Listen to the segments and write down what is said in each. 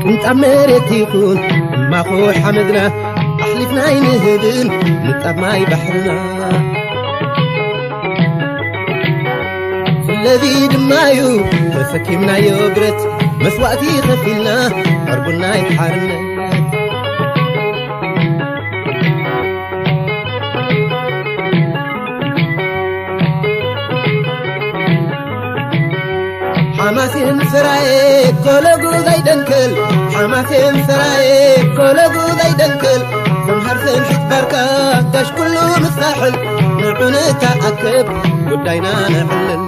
نتأمرت يكون ما خو حمدنا أحلفنا ينهدن نتأماي بحرنا الذي دمايو تفكيمنا يبرت مسواتي خفيلنا أربنا يحارنا حماسين سراي كولغو زيدنكل حماسين سراي كولغو زيدنكل سمحرسن حتبركا تاش كله مستحل نعنا تأكد قدينا نحلل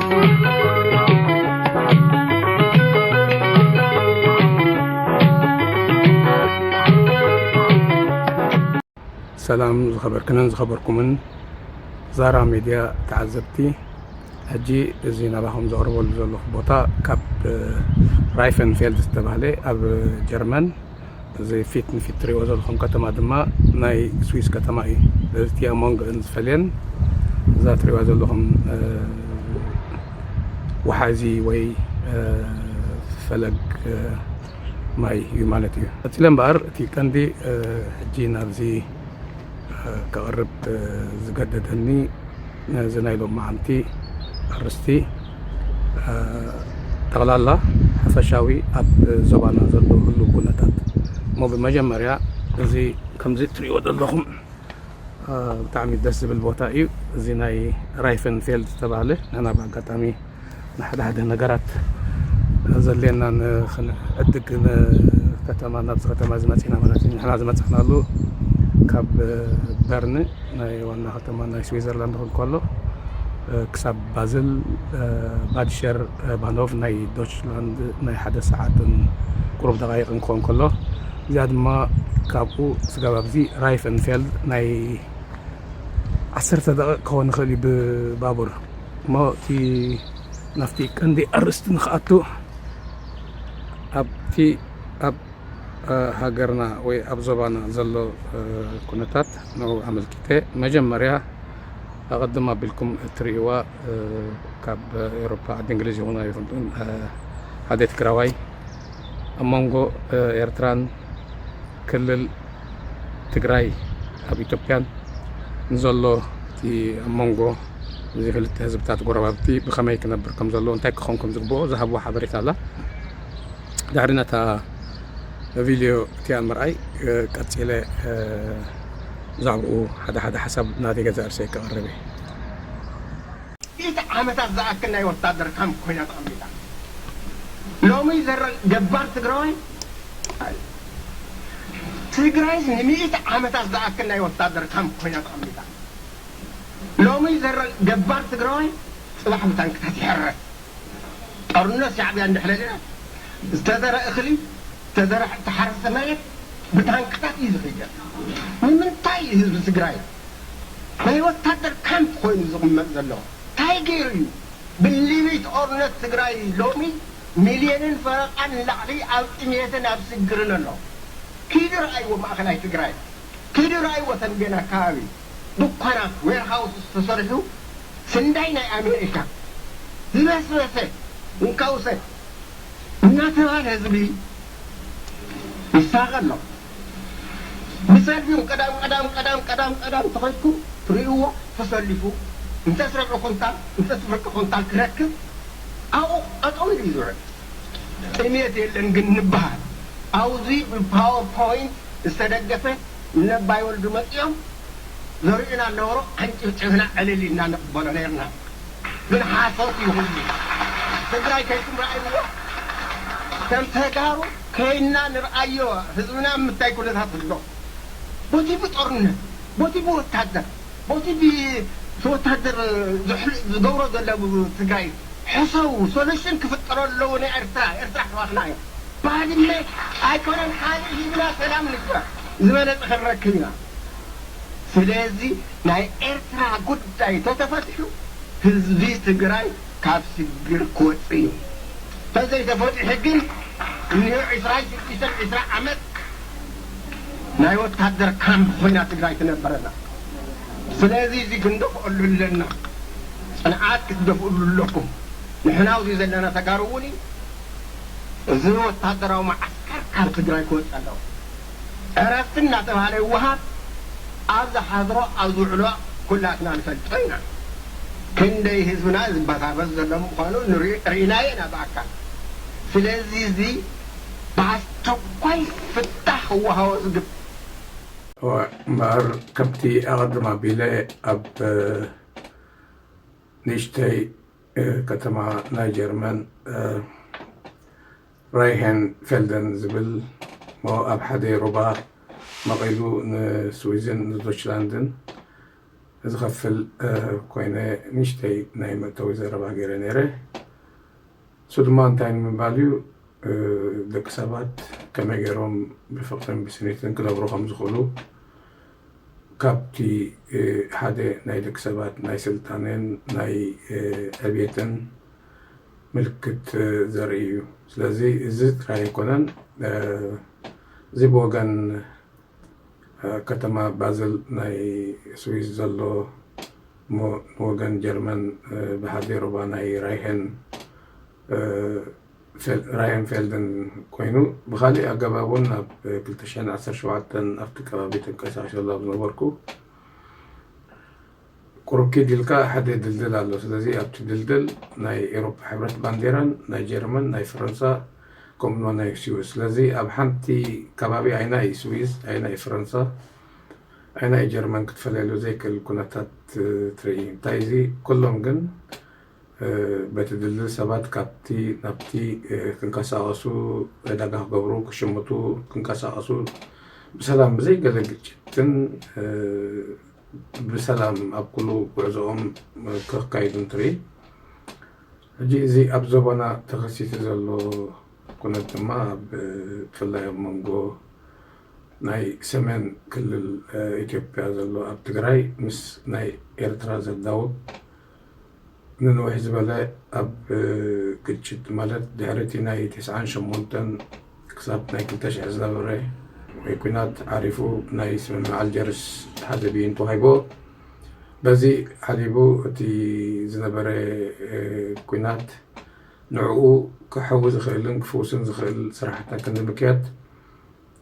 سلام زخبركم زارا ميديا تعزبتي هجي زينا لهم زقربوا لزلو بوتا كاب رايفنفيلد استبالي اب جرمن زي فيتن في تريو زلهم كتما دما ناي سويس كتما اي زي امونغ انزفلين ذا تريو زلهم وحازي وي فلق ماي هيومانيتي اتلم بار تي كاندي هجينا زي كقرب زقددني زنايلو معنتي أرستي تغلالا حفشاوي أب زبانا زلو هلو كنتات مو بمجمريا زي كمزي تريو دلهم تعمي دس بالبوتائي زي ناي رايفن فيلد تبعله أنا بقطامي نحد هذه النجارات زلينا أدق كتما نبز كتما زمتنا مالتين إحنا زمتنا له كاب برن ناي وانا كتما ناي سويسرلاند كله كسب بازل بادشر بانوف ناي دوتشلاند ناي حدا ساعات قرب دقائق نكون كله زاد ما كابو سجاب زي رايفنفيلد ناي 10 دقائق كون خلي ببابور ما تي نفتي كندي أرستن خاطو أب تي أب هاجرنا وي أب زبانا زلو كونتات نو عمل كتة مجمريا أقدم بالكم تريوا كاب أوروبا الإنجليزي هنا يفهمون هاديت كراوي أمانغو إيرتران كلل تجراي أبي توبيان نزلوا في أمانغو زي خلت هذا بتاعت قرابتي بخماي كنا بركم زلوا نتاك خونكم زقبو ذهب واحد بريتالا دارنا تا فيديو تيان مرأي كاتيله زعبو حدا حسب نادي جزائر سيك قربي إذا عمتها زعكنا يوتادر كم كوينات أمريكا لو مي زر جبار تجراي تجراي نميت عمتها زعكنا يوتادر كم كوينات أمريكا لو مي زر جبار تجراي صباح بتانك تتحرك أرناس شعبي عند حلالنا استدر أخلي استدر تحرك سمايك بتانك تتيزخيجا من تاي هزب تجراي ما يوتادر كم كوين زغم زلوا تاي غيريو بالليبيت أرناس تجراي لومي مليونين فرق عن لعلي أو إميتنا بسجرنا له كيدر أيوة ما أخلي تجراي كيدر أيوة تنبينا كاوي دكانا ويرهاوس تصرفوا سنداينا أمريكا زبسبسة ونكوسة ناتوان هزبي يساقن له مثال فيهم قدام تخيكم تريوه تصرفوا انت سرق كونتال انت سرق كونتال كركب أو أقول لي زور إميتي اللي نبها أو زي بالباوربوينت استدقفه نباي والدمت يوم زورينا نورو أنت تعرفنا على اللي نقبل علينا من حاسوتي هولي تقرأي كيكم رأيوه كم تقارو كينا نرأيوه حزبنا متاي كل هذا اللو بوتي بطرنا بوتي بوتادر بوتي بوتادر زدورة زلابو تقرأي حصو سوليشن كفتروا اللون ارتاح واخناي بعد ما ايكونن حالي يبلا سلام نكبر زمان تخركينا سلازي ناي ارترا غداي تتفتحو هزبي تግራይ ካብ ስግር ኮጽዩ ተዘይ ተፈጥሕ ግን ንዩ 20 ዓመት ናይ ወታደር ካምፕ ኮይና ትግራይ ትነበረና ስለዚህ እዚ ክንደፍአሉለና ጽንዓት ክትደፍአሉለኩም نحن عاوزين زلنا تقاروني زي وتهدروا معسكر ካብ ትግራይ ክወፅ ኣለዎ ዕረፍቲ እናተባሃለ ይወሃብ ኣብ ዝሓድሮ ኣብ ዝውዕሎ ኩላትና ንፈልጦ ኢና ክንደይ ህዝብና ዝባታበዝ ዘሎ ምዃኑ ርኢና ኢና ብኣካል ስለዚ እዚ ብኣስቸኳይ ፍታሕ ክወሃቦ ዝግብ እምበር ከምቲ ኣቐድማ ኣቢለ ኣብ ንእሽተይ ከተማ ናይ ጀርመን ራይሄንፌልደን ዝብል ኣብ ሓደ ሩባ መቒሉ ንስዊዝን ንዶችላንድን ዝኸፍል ኮይነ ንእሽተይ ናይ መእተዊ ዘረባ ገይረ ነይረ እሱ ድማ እንታይ ንምባል እዩ ደቂ ሰባት ከመይ ገይሮም ብፍቕርን ብስኒትን ክነብሩ ከም ዝኽእሉ ካብቲ ሓደ ናይ ደቂ ሰባት ናይ ስልጣንን ናይ ዕብየትን ምልክት ዘርኢ እዩ ስለዚ እዚ ጥራይ ኣይኮነን እዚ ብወገን ከተማ ባዝል ናይ ስዊዝ ዘሎ እሞ ንወገን ጀርመን ብሓደ ሩባ ናይ ራይሄንፌልደን ኮይኑ ብካሊእ ኣገባብ እውን ኣብ 2017 ኣብቲ ከባቢ ተንቀሳቒሰሉ ኣብ ዝነበርኩ ቁርኪ ድልካ ሓደ ድልድል ኣሎ ስለዚ ኣብቲ ድልድል ናይ ኤሮፓ ሕብረት ባንዴራን ናይ ጀርመን ናይ ፈረንሳ ከምኡ ናይ ስዊዝ ስለዚ ኣብ ሓንቲ ከባቢ ኣይና እዩ ስዊዝ ኣይና እዩ ፈረንሳ ኣይና እዩ ጀርመን ክትፈለየሉ ዘይክእል ኩነታት ትርኢ እንታይ እዚ ኩሎም ግን በቲ ድልድል ሰባት ካብቲ ናብቲ ክንቀሳቐሱ ዕዳጋ ክገብሩ ክሽምቱ ክንቀሳቐሱ ብሰላም ብዘይገለ ግጭትን ብሰላም ኣብ ኩሉ ጉዕዞኦም ክካይዱ እንትርኢ ሕጂ እዚ ኣብ ዞባና ተኸሲቱ ዘሎ ኩነት ድማ ብፍላይ ኣብ መንጎ ናይ ሰሜን ክልል ኢትዮጵያ ዘሎ ኣብ ትግራይ ምስ ናይ ኤርትራ ዘዳውብ ንንውሕ ዝበለ ኣብ ግጭት ማለት ድሕርቲ ናይ 98 ክሳብ ናይ 2000 ዝነበረ ወይ ኩናት ዓሪፉ ናይ ስምምዕ ኣልጀርስ ሓደ ብይን ተዋሂቦ በዚ ሓሊቡ እቲ ዝነበረ ኩናት ንዕኡ ክሕዊ ዝኽእልን ክፍውስን ዝኽእል ስራሕታት ክንምክያት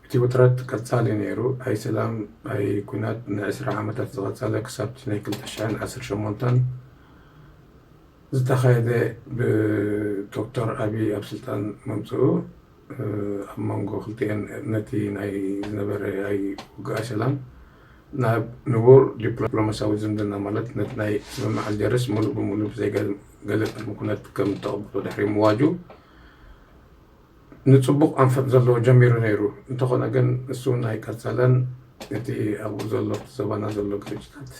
እቲ ውጥረት ቀጻሊ ነይሩ ኣይ ሰላም ኣይ ኩናት ን20 ዓመታት ዝቐጸለ ክሳብቲ ናይ 2018 ዝተኻየደ ብዶክተር ኣብይ ኣብ ስልጣን መምፅኡ ኣብ መንጎ ክልቲአን ነቲ ናይ ዝነበረ ኣይ ውግኣይ ሰላም ናብ ንቡር ዲፕሎማስያዊ ዝምድና ማለት ነቲ ናይ ስምምዕ ኣልጀርስ ሙሉእ ብሙሉእ ብዘይገለ ቅድሚ ኩነት ከም ተቐብሎ ድሕሪ ምዋጁ ንፅቡቕ ኣንፈት ዘለዎ ጀሚሩ ነይሩ እንተኾነ ግን እሱ ናይ ቀጸለን እቲ ኣብኡ ዘሎ ዘባና ዘሎ ግጭታት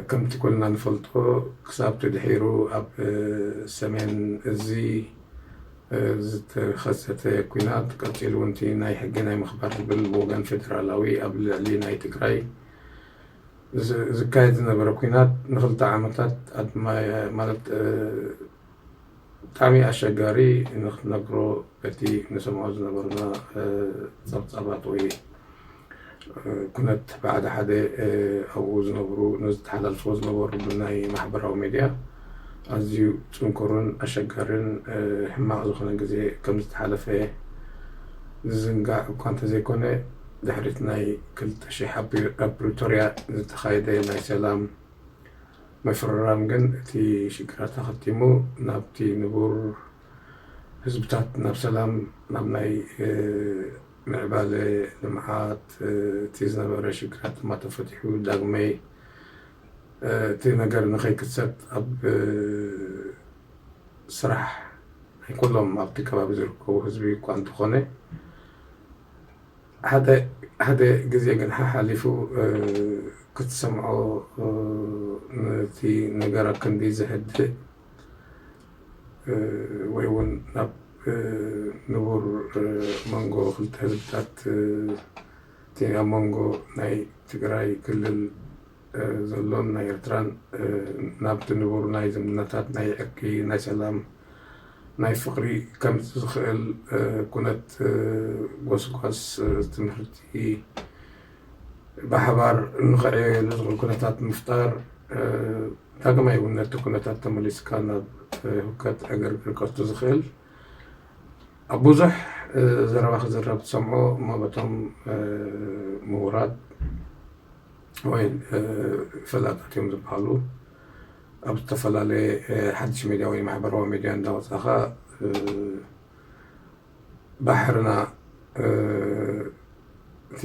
ከምቲ ኩልና ንፈልጦ ክሳብ ተድሒሩ ኣብ ሰሜን እዚ ዝተኸሰተ ኩናት ቀፂሉ እውን እቲ ናይ ሕጊ ናይ ምኽባር ዝብል ብወገን ፌደራላዊ ኣብ ልዕሊ ናይ ትግራይ ዝካየድ ዝነበረ ኩናት ንክልተ ዓመታት ማለት ብጣዕሚ ኣሸጋሪ ንክትነግሮ በቲ ንሰምዖ ዝነበርና ፀብፃባት ወይ ኩነት ባዕድ ሓደ ኣብኡ ዝነብሩ ንዝተሓላልፍዎ ዝነበሩ ብናይ ማሕበራዊ ሚድያ ኣዝዩ ፅንኩርን ኣሸጋርን ሕማቕ ዝኾነ ግዜ ከም ዝተሓለፈ ዝዝንጋዕ እኳ እንተዘይኮነ ድሕሪት ናይ 2000 ኣብ ፕሪቶርያ ዝተኻየደ ናይ ሰላም መፍረራም ግን እቲ ሽግራት ተኸቲሙ ናብቲ ንቡር ህዝብታት ናብ ሰላም ናብ ናይ ምዕባለ ልምዓት እቲ ዝነበረ ሽግራት ድማ ተፈቲሑ ዳግመይ እቲ ነገር ንኸይክሰት ኣብ ስራሕ ናይ ኩሎም ኣብቲ ከባቢ ዝርከቡ ህዝቢ እኳ እንተኾነ ሓደ ግዜ ግን ሓሊፉ ክትሰምዖ ነቲ ነገር ኣብ ክንዲ ዘሕድእ ወይ እውን ናብ ንቡር መንጎ ክልተ ህዝብታት እቲ ኣብ መንጎ ናይ ትግራይ ክልል ዘሎን ናይ ኤርትራን ናብቲ ንቡር ናይ ዝምድናታት ናይ ዕርቂ ናይ ሰላም ናይ ፍቅሪ ከምፅ ዝኽእል ኩነት ጎስጓስ ትምህርቲ ብሓባር ንኽዕብየሉ ዝኽእል ኩነታት ምፍጣር ዳግማይ እውን ነቲ ኩነታት ተመሊስካ ናብ ህውከት ዕግርግር ከቱ ዝኽእል ብዙሕ ዘረባ ክዝረብ ትሰምዖ እሞ በቶም ምሁራት ወይ ፈላጣት እዮም ዝበሃሉ ኣብ ዝተፈላለየ ሓድሽ ሚድያ ወይ ማሕበራዊ ሚድያ እንዳወፃኻ ባሕርና እቲ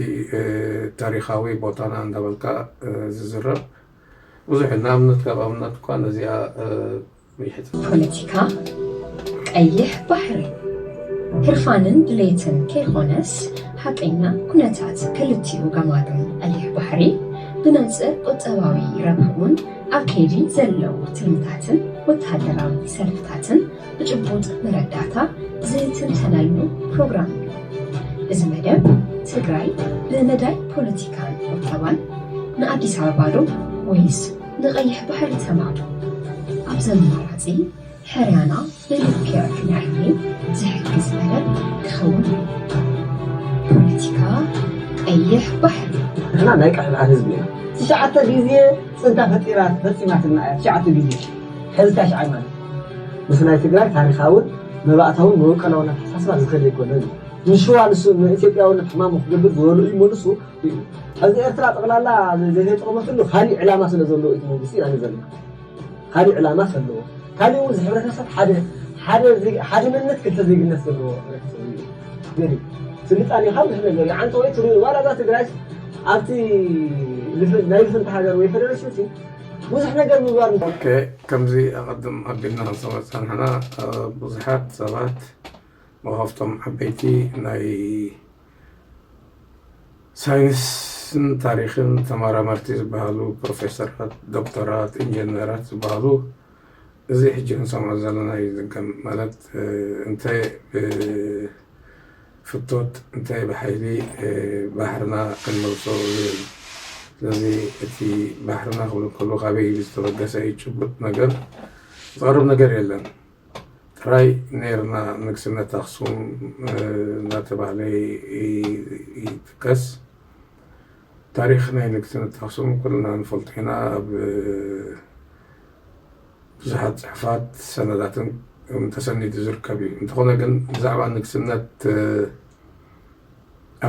ታሪኻዊ ቦታና እንዳበልካ ዝዝረብ ብዙሕ ንኣብነት ካብ ኣብነት እኳ ነዚኣ ይሕፅ ፖለቲካ ቀይሕ ባሕሪ ሕርፋንን ድሌትን ከይኾነስ ሓቀኛ ኩነታት ክልቲኡ ገማዶም ቀይሕ ባሕሪ ብመንፅር ቁጠባዊ ረብሕውን ኣብ ከይዲ ዘለዉ ትልምታትን ወተሃደራዊ ሰልፍታትን ብጭቡጥ መረዳእታ ዝትንተነሉ ፕሮግራም እዩ። እዚ መደብ ትግራይ ብመዳይ ፖለቲካን ቁጠባን ንኣዲስ አበባ ዶ ወይስ ንቀይሕ ባሕሪ ተማዶ ኣብ ዘመራፂ ሕርያና ብልክዕ ክንዕሊ ዝሕግዝ መደብ ክኸውን ፖለቲካ ቀይሕ ባሕሪ ንሕና ናይ ቀይሕ ባሕሪ ህዝቢ ኢና ትሽዓተ ግዜ ፅንታ ፈፂማትና እያ ትሽዓተ ግዜ ሕዝካ ሽዓይ ማለት ምስ ናይ ትግራይ ታሪኻውን መባእታውን መወቀላውን ኣተሓሳስባ ዝኸደ ይኮነን ንሽዋ ንሱ ንኢትዮጵያውነት ሕማሙ ክገብር ዝበሉ እዩ መልሱ እዩ ኣብዚ ኤርትራ ጠቕላላ ዘይጠቕመትሉ ካሊእ ዕላማ ስለ ዘለዎ እቲ መንግስቲ ኢና ንዘለና ካሊእ ዕላማ ዘለዎ ካሊእ እውን ዝሕብረተሰብ ሓደ መንነት ክልተ ዜግነት ዘለዎ ሕብረተሰብ እዩ ገሊ ስልጣን ካብ ዝሕ ነገር ዓንተ ወይ ትሪኡ ዋላ እዛ ትግራይ ኣብቲ ናይ ልፍንቲ ሃገር ወይ ፌደሬሽን ብዙሕ ነገር ምግባር ከምዚ ኣቐድም ኣቢልና ዝፀናሕና ብዙሓት ሰባት ካብቶም ዓበይቲ ናይ ሳይንስን ታሪክን ተመራመርቲ ዝበሃሉ ፕሮፌሰራት ዶክተራት ኢንጂነራት ዝበሃሉ እዚ ሕጂ ክንሰምዖ ዘለና እዩ ዝገም ማለት እንታይ ፍቶት እንታይ ብሓይሊ ባሕርና ክንመልሶ ዝብል ስለዚ እቲ ባሕርና ክብሉ ከሎ ካበይ ዝተበገሰ ይጭቡጥ ነገር ዝቐርብ ነገር የለን ጥራይ ነርና ንግስነት ኣክሱም እናተባህለ ይጥቀስ ታሪክ ናይ ንግስነት ኣክሱም ኩልና ንፈልጦ ኢና ኣብ ብዙሓት ፅሑፋት ሰነዳትን ተሰኒዱ ዝርከብ እዩ እንተኾነ ግን ብዛዕባ ንግስነት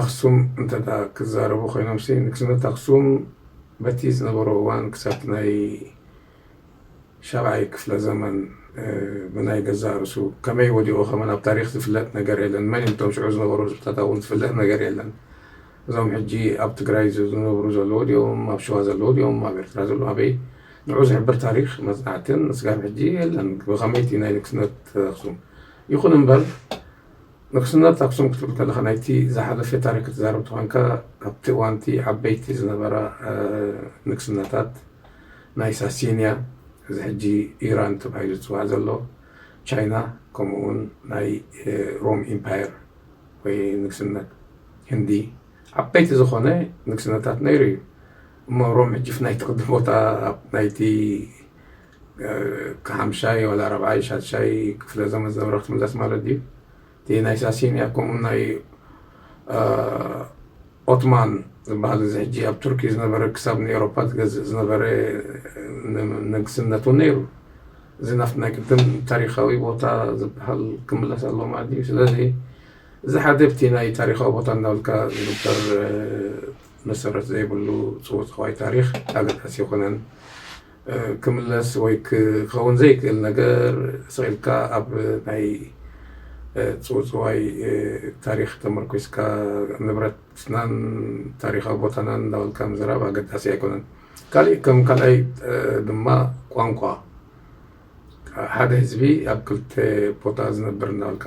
ኣክሱም እንተዳ ክዛረቡ ኮይኖም ሲ ንግስነት ኣክሱም በቲ ዝነበሮ እዋን ክሳብ ናይ 7ይ ክፍለ ዘመን ብናይ ገዛ ርእሱ ከመይ ወዲኡ ከመን ኣብ ታሪክ ዝፍለጥ ነገር የለን መን እቶም ሽዑ ዝነበሩ ህዝብታት እውን ዝፍለጥ ነገር የለን እዞም ሕጂ ኣብ ትግራይ ዝነብሩ ዘለዉ ድዮም ኣብ ሸዋ ዘለዉ ድዮም ኣብ ኤርትራ ዘለዉ ኣበይ ንዑ ዝሕብር ታሪክ መፅናዕትን እስካብ ሕጂ የለን ብኸመይቲ ናይ ንግስነት ኣክሱም ይኹን እምበር ንግስነት ኣክሱም ክትብል ከለኻ ናይቲ ዝሓለፈ ታሪክ ክትዛረብ ትኾንካ ኣብቲ እዋንቲ ዓበይቲ ዝነበራ ንግስነታት ናይ ሳሲንያ እዚ ሕጂ ኢራን ተባሂሉ ዝፅዋዕ ዘሎ ቻይና ከምኡውን ናይ ሮም ኢምፓየር ወይ ንግስነት ህንዲ ዓበይቲ ዝኾነ ንግስነታት ነይሩ እዩ እሞ ሮም ሕጂ ናይቲ ቅድም ቦታ ናይቲ ከሓምሻይ ወላ 4ይ 6ይ ክፍለ ዘመን ዝነበረ ክትምለስ ማለት እዩ እቲ ናይ ሳሲንያ ከምኡ ናይ ኦትማን ዝበሃል እዚ ሕጂ ኣብ ቱርኪ ዝነበረ ክሳብ ንኤውሮፓ ዝገዝእ ዝነበረ ንግስነት እውን ነይሩ እዚ ናብቲ ናይ ቅድም ታሪካዊ ቦታ ዝበሃል ክምለስ ኣሎ ማለት እዩ ስለዚ እዚ ሓደ ብቲ ናይ ታሪካዊ ቦታ እናብልካ ዝግበር መሰረት ዘይብሉ ፅውፅዋይ ታሪክ ኣገዳሲ ይኮነን ክምለስ ወይ ክኸውን ዘይክእል ነገር ስቂልካ ኣብ ናይ ፅውፅዋይ ታሪክ ተመርኮስካ ንብረትናን ታሪካዊ ቦታናን እንዳበልካ ምዝራብ ኣገዳሲ ኣይኮነን ካሊእ ከም ካልኣይ ድማ ቋንቋ ሓደ ህዝቢ ኣብ ክልተ ቦታ ዝነብር እንዳበልካ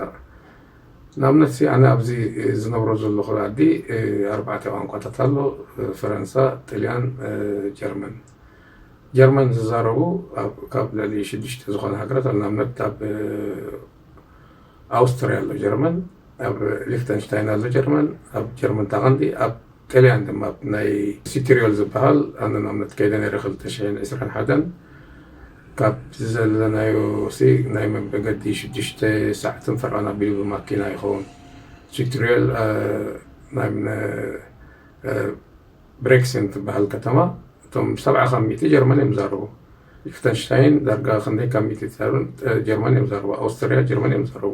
ንኣብነት ኣነ ኣብዚ ዝነብሮ ዘለኹ ዓዲ 4 ቋንቋታት ኣሎ ፈረንሳ ጣልያን ጀርመን ዝዛረቡ ካብ ልዕሊ 6 ዝኾነ ሃገራት ንኣብነት ኣብ ኣውስትርያ ኣሎ ጀርመን ኣብ ሊክተንሽታይን ኣሎ ጀርመን ኣብ ጀርመን ተቐንዲ ኣብ ጣልያን ድማ ናይ ሲቲሪዮል ዝበሃል ኣነ ንኣብነት ከይደ ነይረ 2021 ካብ ዘለናዮ ናይ መንገዲ 6 ሰዓትን ፈርዖን ኣቢሉ ብማኪና ይኸውን ሲቲሪዮል ናይ ብሬክስን ትበሃል ከተማ እቶም 70 ካብ 100 ጀርመን እዮም ዝዛረቡ ሊክተንሽታይን ዳርጋ ክንደይ ካብ 100 ጀርመን እዮም ዝዛረቡ ኣውስትርያ ጀርመን እዮም ዝዛረቡ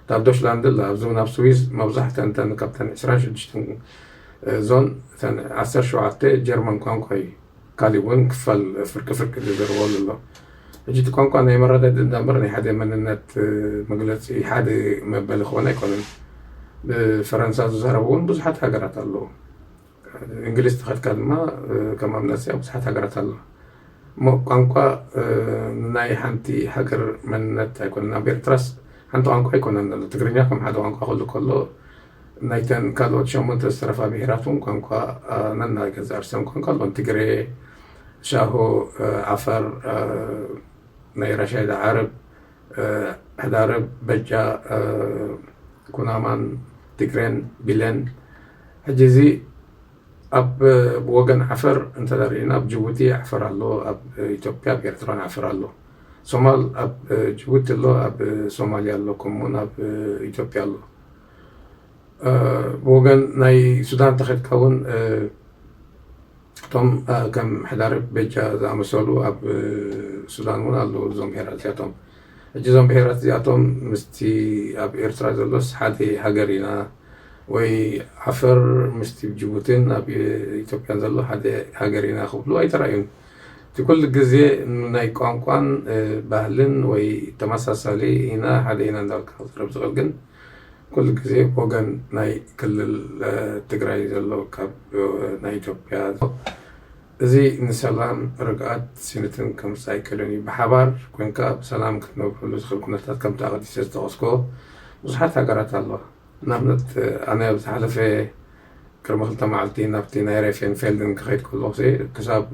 تاب دوشلاند لا زون اب سويس مبزحتن تن كابتن 26 زون تن 10 شوعته جرمن كونكوي كاليون كفل فرق دزرول الله جيت كونكو انا مره دمرني حدا من النت مجلس حدا مبالغ هنا يكون فرنسا زهرون بزحت هاجرات الله انجليز تخد كلمه كما مناسيا بزحت هاجرات الله مو كونكو ناي حنتي هاجر من النت يكون نبير ترس حنتو كونكو يكون تقريبا كم حدا كونكو كله نايتن كالو تشمون تصرف بهراتون كونكو ننا جزار سم كونكو لون تجري شاهو عفر ناي رشيد عرب حدارب بجا كونامان تجرين بلن حجزي اب بوغن عفر انت دارين اب جيبوتي عفر الله اب اثيوبيا بيرتران عفر الله صومال اب جيبوتي الله اب صوماليا الله كومون اب اثيوبيا الله بوغن ناي سودان تخد كون توم كم حدارب بجا زامسولو اب سودان مون الله زومبيرات ياتوم زومبيرات ياتوم مستي اب ايرترا زلوس حادي هاجرينا وي عفر مستي بجيبوتين اب اثيوبيا زلو حادي هاجرينا خبلو اي ترايون تكل جزء ناي كونكوان باهلن وي تمساسالي هنا حادي هنا دالك حضرب زغلقن كل جزء بوغن ناي كل التجراي زلو كاب ناي اثيوبيا زي نسلام رجعت سنتين كم سايكلوني بحبار كونكا بسلام كنا بقول خلق كنا كم تاخد سيستوسكو بصحت هجرات الله نمت انا بحلف كرمخلت معلتي نبتي نايري فين فيلدن خيط كله سي كساب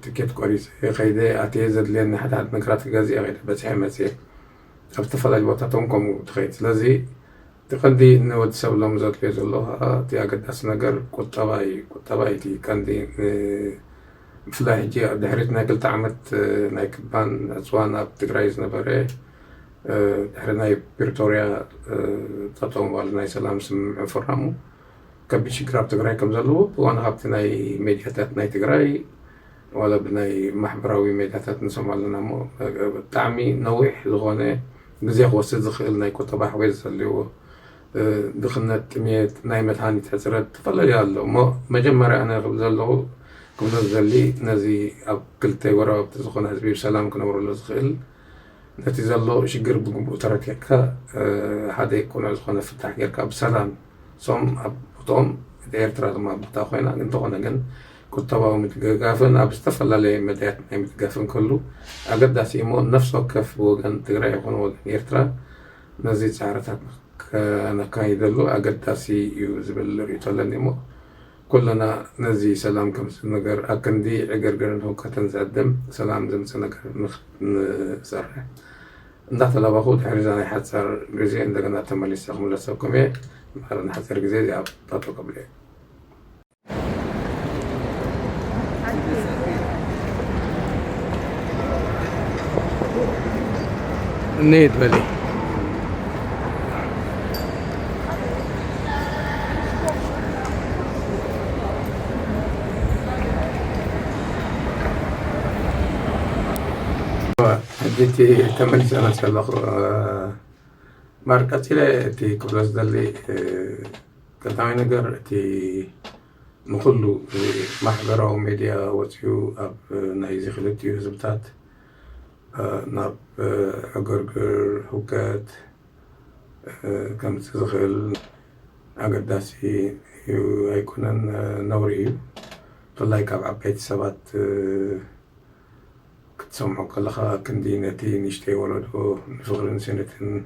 تكيت كويس خيدي اتيزد لان حد نكرات غازي غير بس حماسي ابتفل الوطاتونكم تخيت لذي تقدي نود سبلم ذات ليز الله تي اقدس نجر كتباي تي كان دي فلاحجي دحرتنا قلت عمت نايكبان اسوانا بتقرايز نبري دحرنا بريتوريا تطوم والنا سلام سم فرامو كبيش كراب تقراي كم زلو وانا هبتنا ميدياتات ناي تقراي ولا بناي محبراوي ميدياتات نسمع لنا مو طعمي نويح لغونه بزي وسط دخل ناي كتبا حويز اللي هو دخلنا كمية نايمة هاني تحسرت تفضل يالله مجمرة أنا قبل ذلك كنا زلي نزي قلتي ورا بتزخون حزبي بسلام كنا ورا لزخيل نتيجة الله شجر بقبو تركيكا هذا يكون عزخونا في التحقيق بسلام صوم أبطوم دير ترى ما بتاخونا نتوقنا جن كنت بقى متجافن أبستفل لي مديت متجافن كله أقد داسيمو نفسه كف وجن تجري يكون وجن يرترى نزي سعرتها أنا كايدلو أقداسي يوزبل ريتولن يمو كلنا نزي سلام كم سنجر أكندي أجرجرن هو كتنزدم سلام زم سنجر نسرح ندخل لباخود حريزاني حتى جزء عندنا تملي سخم لسوكمي مرة حتى جزء أب تطلق قبله نيت بلي جيتي تملي سنة سلخ ماركتي له تي كبلس دلي كتاوي نجر تي نخلو محضر أو ميديا وتيو أب نايزي خلتيو زبطات ناب أجرجر هوكات كم تزخل أقداسي هيكونن نوري طلعي كاب عبيت سبات كتسمعوا كلها كندينتي نشتي ولدو نفغرن سنتين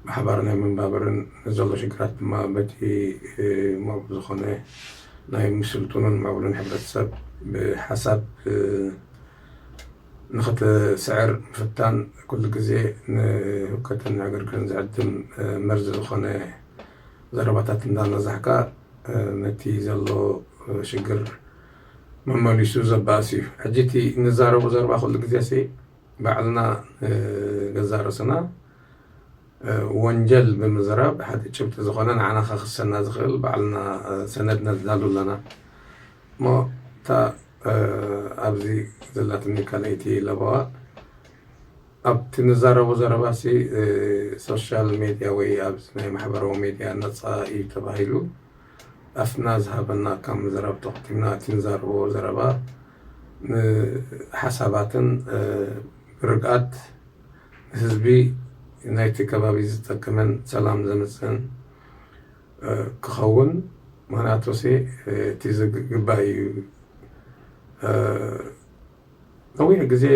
بحبرنا من بابرن نزل شكرات ما بدي ما بزخونه ناي مسلطون معولن حبرتسب بحسب نخت سعر فتان كل جزء هكذا نعجر كن زعدم مرز زخونه ضربات ندان زحكا نتيجة له شجر مما ليسوزا باسي حجتي نزارة وزارة باخذ الجزاسي بعدنا جزارة سنة ونجل بمزراب حد شفت زخانان عنا خاص سنة زخل بعدنا سندنا دالو لنا ما تا أبزي زلات النكاليتي لبوا ኣብቲ ንዛረቦ ዘረባሲ ሶሻል ሚድያ ወይ ኣብ ናይ ማሕበራዊ ሚድያ ነፃ እዩ ተባሂሉ ኣፍና ዝሃበና ካብ ምዝራብ ተኸቲምና እቲ ንዛረቦ ዘረባ ሓሳባትን ብርግኣት ህዝቢ ናይቲ ከባቢ ዝጠቅመን ሰላም ዘምፅን ክኸውን ምክንያቱሲ እቲ ዝግባእ እዩ ነዊሕ ግዜ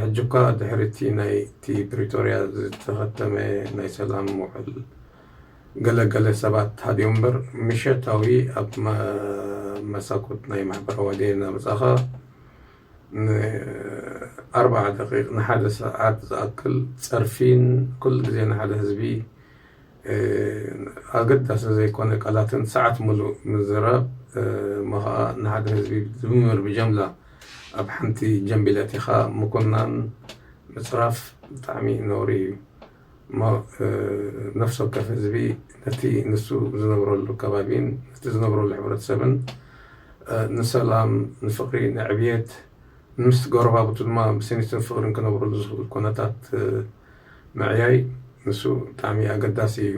ሕጂ እኳ ድሕሪ እቲ ናይቲ ፕሪቶርያ ዝተኸተመ ናይ ሰላም ውዕል ገለገለ ሰባት ሃዲኦም እምበር ምሸታዊ ኣብ መሳኩት ናይ ማሕበራዊ ሚድያ እናመፃኻ 4 ደቂቕ ንሓደ ሰዓት ዝኣክል ፀርፊን ኩሉ ግዜ ንሓደ ህዝቢ ኣገዳሲ ዘይኮነ ቃላትን ሰዓት ሙሉእ ምዝራብ መኸዓ ንሓደ ህዝቢ ዝምር ብጀምላ ኣብ ሓንቲ ጀንቢለት ኢኻ ምኩናን ምፅራፍ ብጣዕሚ ነውሪ እዩ እሞ ነፍሲ ወከፍ ህዝቢ ነቲ ንሱ ዝነብረሉ ከባቢን ነቲ ዝነብረሉ ሕብረተሰብን ንሰላም ንፍቅሪ ንዕብየት ምስ ጎረባብቱ ድማ ብስኒትን ፍቅርን ክነብረሉ ዝኽእል ኩነታት ምዕያይ ንሱ ብጣዕሚ ኣገዳሲ እዩ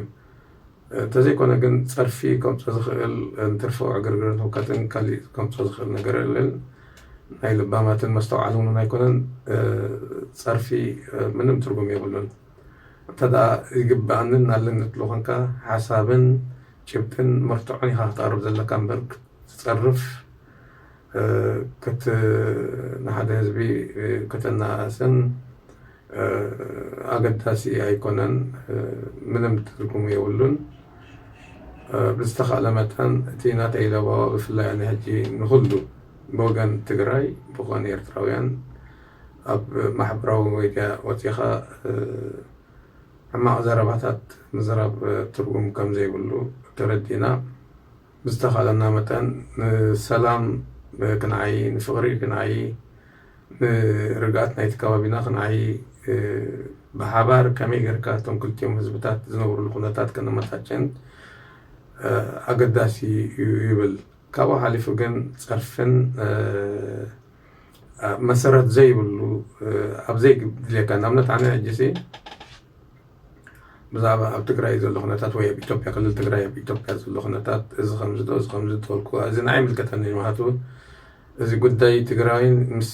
እንተዘይኮነ ግን ፀርፊ ከምፆ ዝኽእል እንትርፈው ዕግርግርን ህውከትን ካሊእ ከምፆ ዝኽእል ነገር የለን ናይ ልባማትን መስተውዓል እውን ኣይኮነን ፀርፊ ምንም ትርጉም የብሉን እንተዳ ይግባአንን ኣለኒ ትብሎ ኮንካ ሓሳብን ጭብጥን መርትዖን ኢኻ ክትቐርብ ዘለካ እምበር ክትፀርፍ ንሓደ ህዝቢ ከተናእስን ኣገዳሲ ኣይኮነን ምንም ትርጉም የብሉን ብዝተኻእለ መጠን እቲ እናተኢለዎ ብፍላይ ኣነ ሕጂ ንኩሉ ብወገን ትግራይ ብኾነ ኤርትራውያን ኣብ ማሕበራዊ ሚድያ ወፂኻ ሕማቕ ዘረባታት ምዝራብ ትርጉም ከም ዘይብሉ ተረዲና ብዝተኻእለና መጠን ንሰላም ክንዓይ ንፍቅሪ ክንዓይ ንርግኣት ናይቲ ከባቢና ክንዓይ ብሓባር ከመይ ጌርካ እቶም ክልቲኦም ህዝብታት ዝነብሩሉ ኩነታት ከነመቻቸን ኣገዳሲ ይብል ካብኡ ሓሊፉ ግን ፀርፍን መሰረት ዘይብሉ ኣብ ዘይድልየካ ንኣብነት ኣነ ሕጂሲ ብዛዕባ ኣብ ትግራይ ዘሎ ኩነታት ወይ ኣብ ኢትዮጵያ ክልል ትግራይ ኣብ ኢትዮጵያ ዘሎ ኩነታት እዚ ከምዚ ዶ እዚ ከምዚ ትበልኩ እዚ ንዓይ ምልከተኒ ምክንያቱ እዚ ጉዳይ ትግራይን ምስ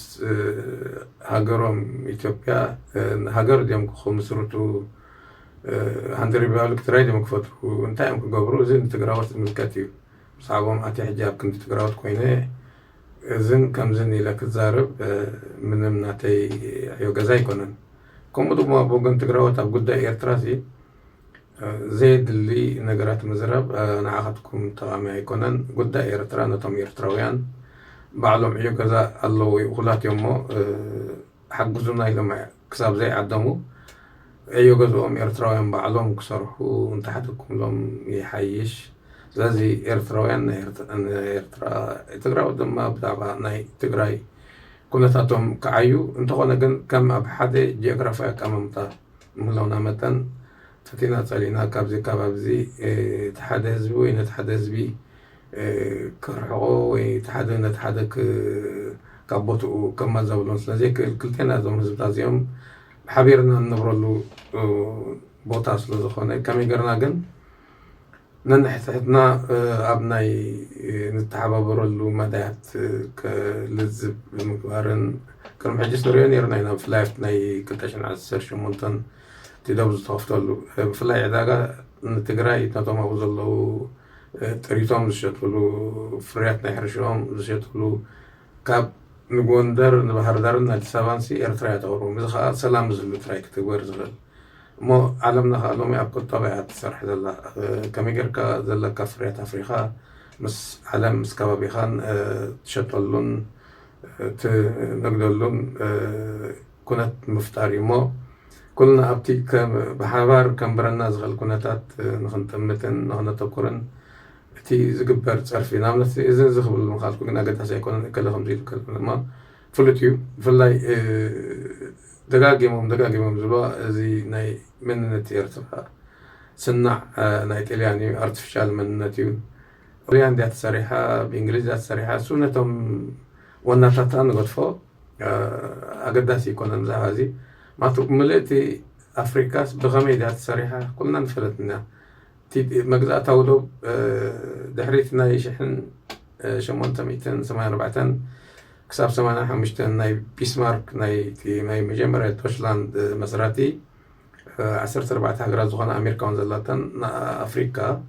ሃገሮም ኢትዮጵያ ሃገር ድዮም ክምስርቱ ሃንዲ ሪፐብሊክ ትግራይ ድዮም ክፈጥሩ እንታይ እዮም ክገብሩ እዚ ንትግራዎት ዝምልከት እዩ ብዛዕቦም ኣትየ ሕጂ ኣብ ክንዲ ትግራዎት ኮይነ እዝን ከምዝን ኢለ ክዛርብ ምንም ናተይ ዕዮ ገዛ ኣይኮነን ከምኡ ድማ ብወገን ትግራዎት ኣብ ጉዳይ ኤርትራ ዘየድሊ ነገራት ምዝራብ ንዓኻትኩም ጠቃሚ ኣይኮነን ጉዳይ ኤርትራ ነቶም ኤርትራውያን ባዕሎም ዕዮ ገዛ ኣለዎ ኩላትዮም እሞ ሓግዙና ኢሎም ክሳብ ዘይዓደሙ ዕዮ ገዝኦም ኤርትራውያን ባዕሎም ክሰርሑ እንተሓደኩምሎም ይሓይሽ ስለዚ ኤርትራውያን ትግራዎት ድማ ብዛዕባ ናይ ትግራይ ኩነታቶም ክዓዩ እንተኾነ ግን ከም ኣብ ሓደ ጂኦግራፊያዊ ኣቀማምጣ ምህላውና መጠን ተቲና ፀሊና ካብዚ ከባቢዚ እቲ ሓደ ህዝቢ ወይ ነቲ ሓደ ህዝቢ ክርሕቆ ወይ እቲ ሓደ ነቲ ሓደ ካብ ቦትኡ ከመዛብሎን ስለዘይክእል ክልቴና እዞም ህዝብታት እዚኦም ብሓቢርና እንነብረሉ ቦታ ስለዝኾነ ከመይ ገርና ግን ነንሕትሕትና ኣብ ናይ ንተሓባበረሉ መዳያት ልዝብ ብምግባርን ቅድሚ ሕጂስ ንሪኦ ነርና ኢና ብፍላይ ኣብቲ ናይ 2018 እቲ ደው ዝተኸፍተሉ ብፍላይ ዕዳጋ ንትግራይ ነቶም ኣብኡ ዘለው ጥሪቶም ዝሸጥሉ ፍርያት ናይ ሕርሽኦም ዝሸጥሉ ካብ ንጎንደር ንባህር ዳርን ኣዲስ ኣበባን ኤርትራ የተቕርቦም እዚ ከዓ ሰላም ዝህሉ ትግራይ ክትግበር ዝኽእል እሞ ዓለምና ከዓ ሎሚ ኣብ ቁጠባ እያ ትሰርሕ ዘላ ከመይ ጌርካ ዘለካ ፍርያት ኣፍሪካ ምስ ዓለም ምስ ከባቢኻን ትሸጠሉን ትነግደሉን ኩነት ምፍጣር እዩ እሞ ኩልና ኣብቲ ብሓባር ከምብረና ዝኽእል ኩነታት ንክንጥምትን ንክነተኩርን እቲ ዝግበር ፀርፊ ንኣብነት እዚ ዝኽብል ምኻልኩ ግን ኣገዳሲ ኣይኮነን እከለ ከምዚ ኢሉ ከልኩ ድማ ፍሉጥ እዩ ብፍላይ ደጋጊሞም ዝብሎ እዚ ናይ መንነት ኤርትራ ስናዕ ናይ ጣልያን እዩ ኣርቲፊሻል መንነት እዩ ጣልያን ዲያ ተሰሪሓ ብእንግሊዝ ዲያ ተሰሪሓ እሱ ነቶም ወናታታ ንገድፎ ኣገዳሲ ይኮነን ብዛዕባ እዚ ما ملئتي أفريقيا بغميدات صريحة كلنا نفلتنا مجزأ تولو دحريتنا يشحن شمونتا 284 كساب 85 ناي بيسمارك ناي مجمرة دوشلاند مسراتي 14 هجرات زخنا أمريكا ونزلاتن أفريقيا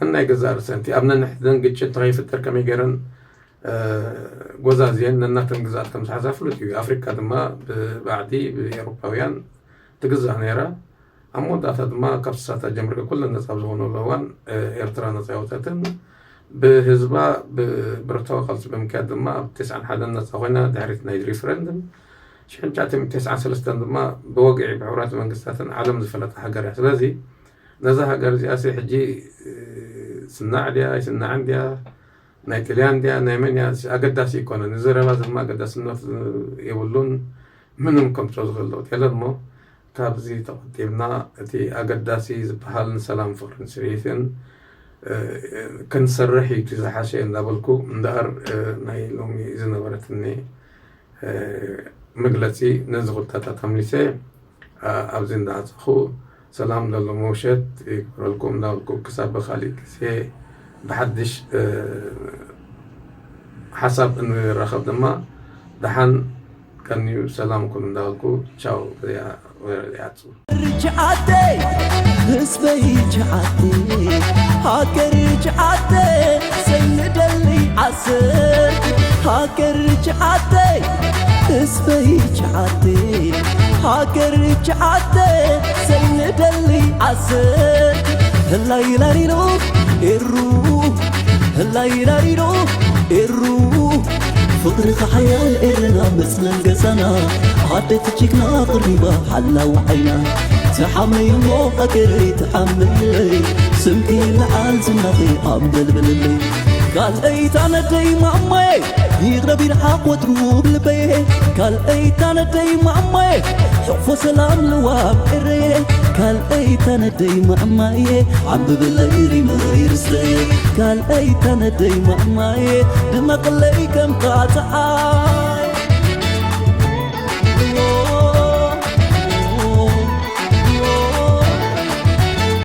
ناي جزار سنتي أبنا نحدن قتشت غيف التركة ميجرن جوزازين ننتن جزار تمس حزافلوتي أفريقيا دما بعدي بأوروباويان تجزا نيرا أمود أتدما كبسات جمرك كل الناس أبزغونو لوان إرترا نصيوتاتن بهزبا برتوا خلص بمكادما بتسعة حدا الناس أخونا دارتنا ريفرندم شحن جاتهم 9 سلستان دما بوقع بعورات منقستاتن عالم زفلت حقر سلازي نزا حقر زياسي حجي سنة عليا سنة عنديا نايتليان ديا نايمانيا أقداسي يكون نزر لازم ما أقداس النوت يقولون منهم كم تشغلوا يلدمو كابزي تقدمنا تي أقداسي زبحال سلام فرنسيين كنسرحي تزحاشي نابلكو ندهر ناي لومي إذا نبرتني مجلسي نزغل تاتا تمليسي أبزين دعاتخو سلام للموشد يقبرلكم نابلكو كساب خالي كسي بحدش حسب انه الرخب دما دحن كان سلام كل دالكو تشاو يا وياتو رجعتي حسبي رجعتي هاكر رجعتي سيد اللي عسر هاكر رجعتي حسبي رجعتي هاكر رجعتي سيد اللي عسر الليلة رينو الروح الليلة رينو الروح فقرك حيال إرنا مثل القسنا عدت تجيكنا قريبا حلا وحينا تحمي موقع كري تحملي سمكي العال زنقي أمدل بللي قال ايت انا داي معمي يغرب الحق وتروب لبيه قال ايت انا داي معمي حب سلام لواب إريه قال ايت انا داي معمي عم بالليري ما يرسلي قال ايت انا داي معمي دمق اللي كم قاطعه